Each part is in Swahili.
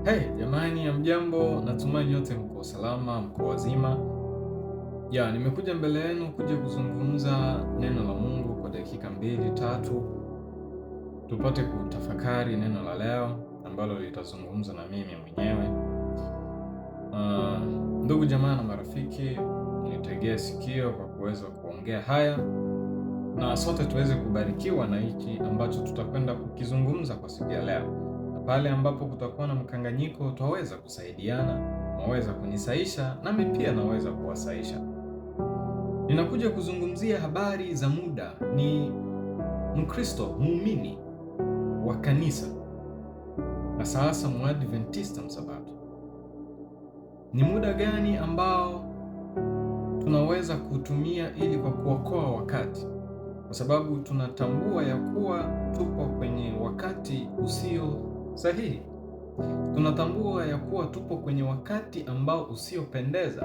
Hey, jamani hamjambo, natumai nyote mko salama, mko wazima. Nimekuja mbele yenu kuja kuzungumza neno la Mungu kwa dakika 2-3 tupate kutafakari neno la leo ambalo litazungumza na mimi mwenyewe. Ndugu jamaa na marafiki, nitegee sikio kwa kuweza kuongea haya na sote tuweze kubarikiwa na hiki ambacho tutakwenda kukizungumza kwa siku ya leo. Pale ambapo kutakuwa na mkanganyiko, tutaweza kusaidiana, naweza kunisaisha nami pia naweza kuwasaisha. Ninakuja kuzungumzia habari za muda. Ni Mkristo muumini wa kanisa, hasa Mwadventista Msabato. Ni muda gani ambao tunaweza kutumia ili kwa kuokoa wakati? Kwa sababu tunatambua ya kuwa tupo kwenye wakati usio sahihi. Tunatambua ya kuwa tupo kwenye wakati ambao usiopendeza,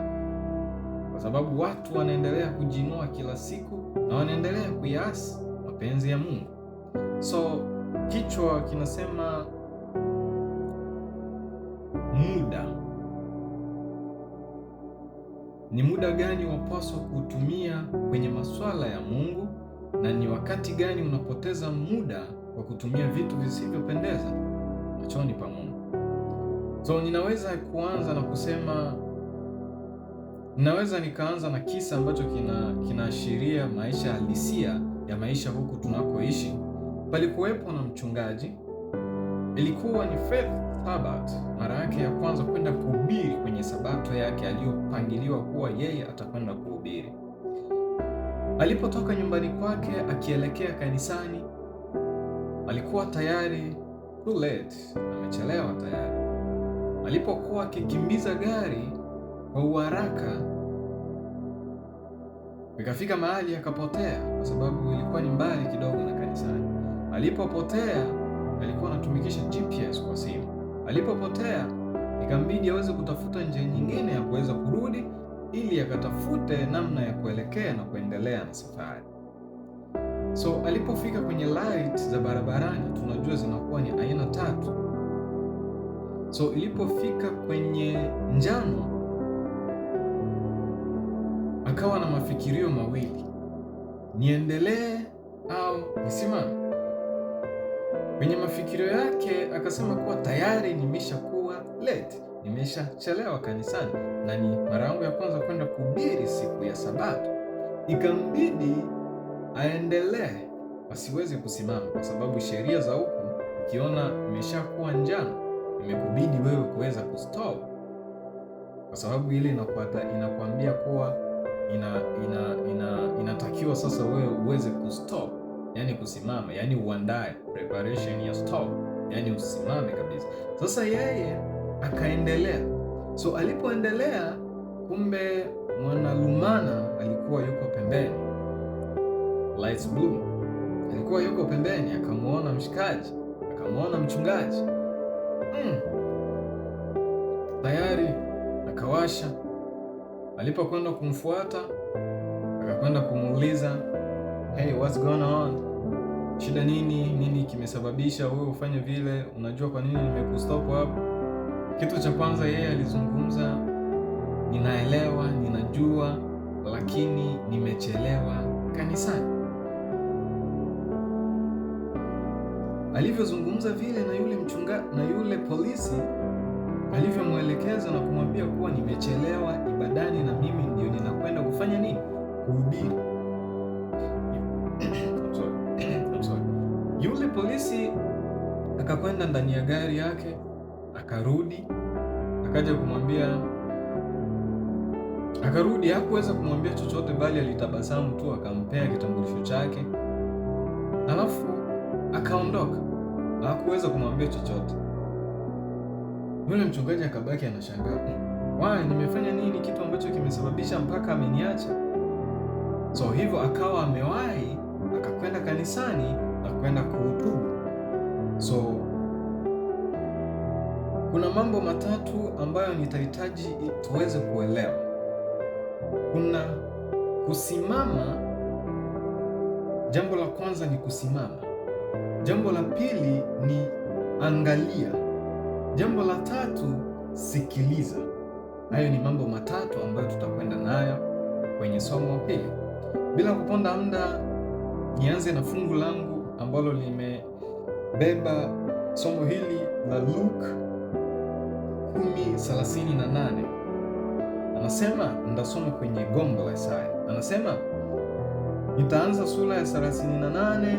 kwa sababu watu wanaendelea kujiinua kila siku na wanaendelea kuyaasi mapenzi ya Mungu. So kichwa kinasema muda. Ni muda gani wapaswa kutumia kwenye masuala ya Mungu, na ni wakati gani unapoteza muda kwa kutumia vitu visivyopendeza machoni pa Mungu? So ninaweza kuanza na kusema, nikaanza na kisa ambacho kinaashiria maisha halisia ya maisha huku tunakoishi. Palikuwepo na mchungaji. Ilikuwa ni Faith Sabat, mara yake ya kwanza kwenda kuhubiri kwenye sabato yake aliyopangiliwa kuwa yeye atakwenda kuhubiri. Alipotoka nyumbani kwake akielekea kanisani, alikuwa tayari too late, amechelewa tayari. Alipokuwa akikimbiza gari kwa uharaka, ikafika mahali akapotea, kwa sababu ilikuwa ni mbali kidogo na kanisani. Alipopotea, alikuwa anatumikisha GPS kwa simu. Alipopotea, ikambidi aweze kutafuta njia nyingine ya kuweza kurudi ili akatafute namna ya kuelekea na kuendelea na safari. So alipofika kwenye light za barabarani, tunajua zinakuwa ni aina 3. So ilipofika kwenye njano, akawa na mafikirio mawili: niendelee au nisimame? Kwenye mafikirio yake akasema kuwa tayari nimeshakuwa late, nimeshachelewa kanisani na ni mara yangu ya kwanza kwenda kuhubiri siku ya Sabato. Ikambidi aendelee, asiweze kusimama, kwa sababu sheria za huku, ukiona imeshakuwa njano, imekubidi wewe kuweza kustop, kwa sababu ile inakuambia kuwa inatakiwa sasa wewe uweze kustop, yani kusimama, yani uandae preparation ya stop, yani usimame kabisa. Sasa yeye akaendelea. So alipoendelea, kumbe mwanalumana alikuwa yuko pembeni, lights blue alikuwa yuko pembeni, akamuona mshikaji, akamuona mchungaji tayari akawasha. Alipokwenda kumfuata, akakwenda kumuuliza, hey, what's going on? Shida nini kimesababisha wewe ufanye vile? Unajua kwa nini nimekustop hapo? Kitu cha kwanza yeye alizungumza, ninaelewa, ninajua, lakini nimechelewa kanisani. Alivyozungumza vile na yule na yule polisi alivyomwelekeza na kumwambia kuwa nimechelewa ibadani na mimi ndio ninakwenda kufanya nini? Kuhubiri. I'm sorry. Yule polisi akakwenda ndani ya gari yake, akarudi, akaja kumwambia, hakuweza kumwambia chochote, bali alitabasamu tu, akampea kitambulisho chake, alafu akaondoka. Hakuweza kumwambia chochote. Yule mchungaji akabaki anashangaa, nimefanya nini kitu ambacho kimesababisha mpaka ameniacha? So hivyo akawa amewahi, akakwenda kanisani na kwenda kuhutubu. So kuna mambo matatu ambayo nitahitaji tuweze kuelewa. Kuna kusimama. Jambo la kwanza ni kusimama. Jambo la pili ni angalia. Jambo la tatu, sikiliza. Hayo ni mambo matatu ambayo tutakwenda nayo kwenye somo hili. Bila kuponda muda, nianze na fungu langu ambalo limebeba somo hili la Luke 10:38. Anasema, ndasoma kwenye gombo la Isaya. Anasema, nitaanza sura ya 38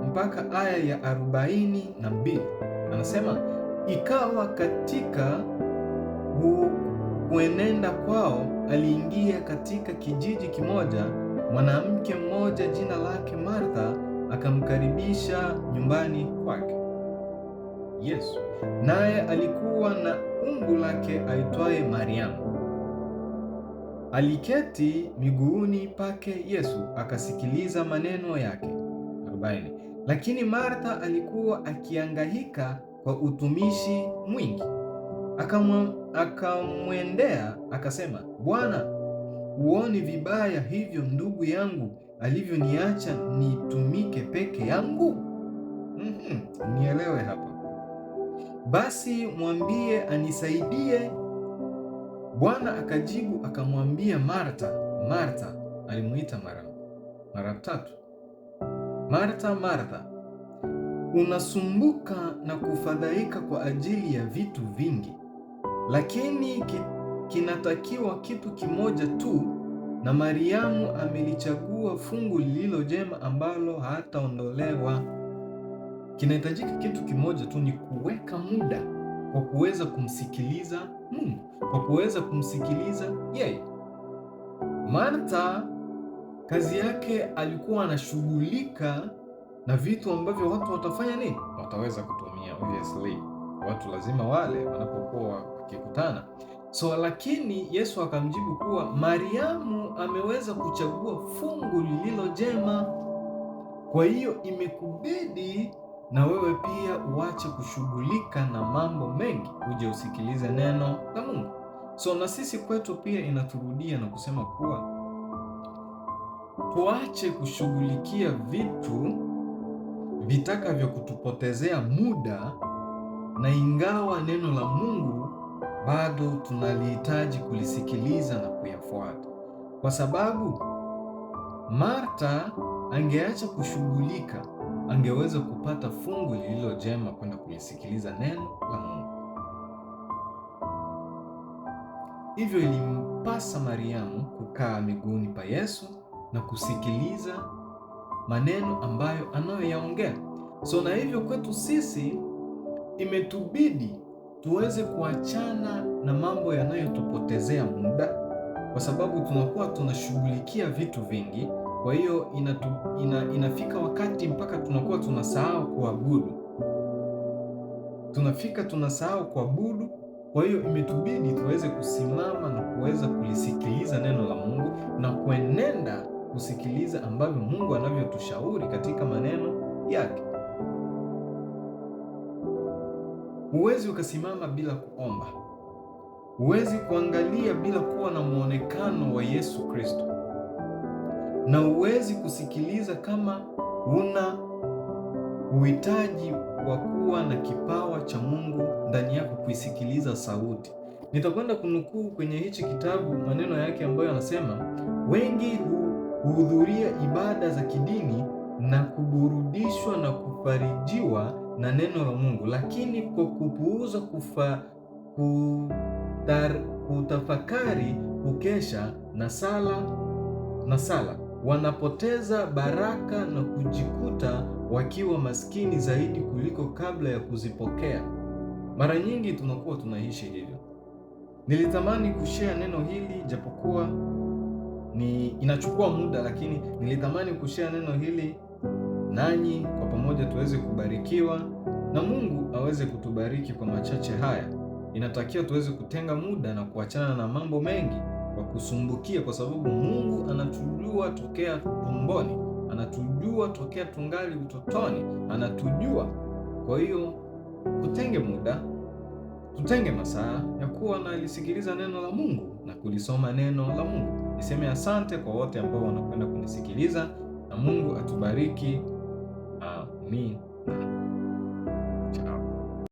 mpaka aya ya 42. Anasema, ikawa katika kuenenda kwao, aliingia katika kijiji kimoja mwanamke mmoja jina lake Martha, akamkaribisha nyumbani kwake Yesu. Naye alikuwa na umbu lake aitwaye Mariamu. Aliketi miguuni pake Yesu, akasikiliza maneno yake. 40. Lakini Martha alikuwa akihangaika kwa utumishi mwingi. Akamwendea akasema, Bwana, huoni vibaya hivyo ndugu yangu alivyoniacha nitumike peke yangu? Nielewe hapa. Basi mwambie anisaidie. Bwana akajibu akamwambia Martha, Martha, alimuita mara tatu. Martha, Martha, unasumbuka na kufadhaika kwa ajili ya vitu vingi, lakini kinatakiwa kitu kimoja tu, na Mariamu amelichagua fungu lililo jema ambalo hataondolewa. Kinahitajika kitu kimoja tu, ni kuweka muda kwa kuweza kumsikiliza Mungu, kwa kuweza kumsikiliza yeye. Martha kazi yake alikuwa anashughulika na vitu ambavyo watu watafanya nini? Wataweza kutumia. Obviously watu lazima wale wanapokuwa wakikutana. Lakini Yesu akamjibu kuwa Mariamu ameweza kuchagua fungu lililo jema. Kwa hiyo imekubidi na wewe pia uache kushughulika na mambo mengi, uje usikilize neno la Mungu. Na sisi kwetu pia inaturudia na kusema kuwa tuache kushughulikia vitu vitakavyo kutupotezea muda, na ingawa neno la Mungu bado tunalihitaji kulisikiliza na kuyafuata, kwa sababu Martha angeacha kushughulika, angeweza kupata fungu lililo jema kwenda kulisikiliza neno la Mungu. Hivyo ilimpasa Mariamu kukaa miguuni pa Yesu na kusikiliza maneno ambayo anayoyaongea. Na hivyo kwetu sisi imetubidi tuweze kuachana na mambo yanayotupotezea muda, kwa sababu tunakuwa tunashughulikia vitu vingi. Kwa hiyo inafika wakati mpaka tunakuwa tunasahau kuabudu. Tunasahau kuabudu. Kwa hiyo imetubidi tuweze kusimama na kuweza kulisikiliza neno la Mungu na kuenenda kusikiliza ambavyo Mungu anavyotushauri katika maneno yake. Huwezi ukasimama bila kuomba. Huwezi kuangalia bila kuwa na muonekano wa Yesu Kristo. Na huwezi kusikiliza kama una uhitaji wa kuwa na kipawa cha Mungu ndani yako, kuisikiliza sauti. Nitakwenda kunukuu kwenye hichi kitabu maneno yake ambayo anasema, wengi huhudhuria ibada za kidini na kuburudishwa na kufarijiwa na neno la Mungu, lakini kwa kupuuza kutafakari, kukesha na sala wanapoteza baraka na kujikuta wakiwa maskini zaidi kuliko kabla ya kuzipokea. Mara nyingi tunakuwa tunaishi hivyo. Nilitamani kushare neno hili japokuwa inachukua muda, lakini nilitamani kushare neno hili nanyi kwa pamoja tuweze kubarikiwa na Mungu aweze kutubariki kwa machache haya. Inatakiwa tuweze kutenga muda na kuachana na mambo mengi kwa kusumbukia, kwa sababu Mungu anatujua tokea tumboni, anatujua tokea tungali utotoni, anatujua. Kwa hiyo tutenge muda, tutenge masaa ya kuwa na lisikiliza neno la Mungu na kulisoma neno la Mungu. Niseme asante kwa wote ambao wanakwenda kunisikiliza, na Mungu atubariki. Amen.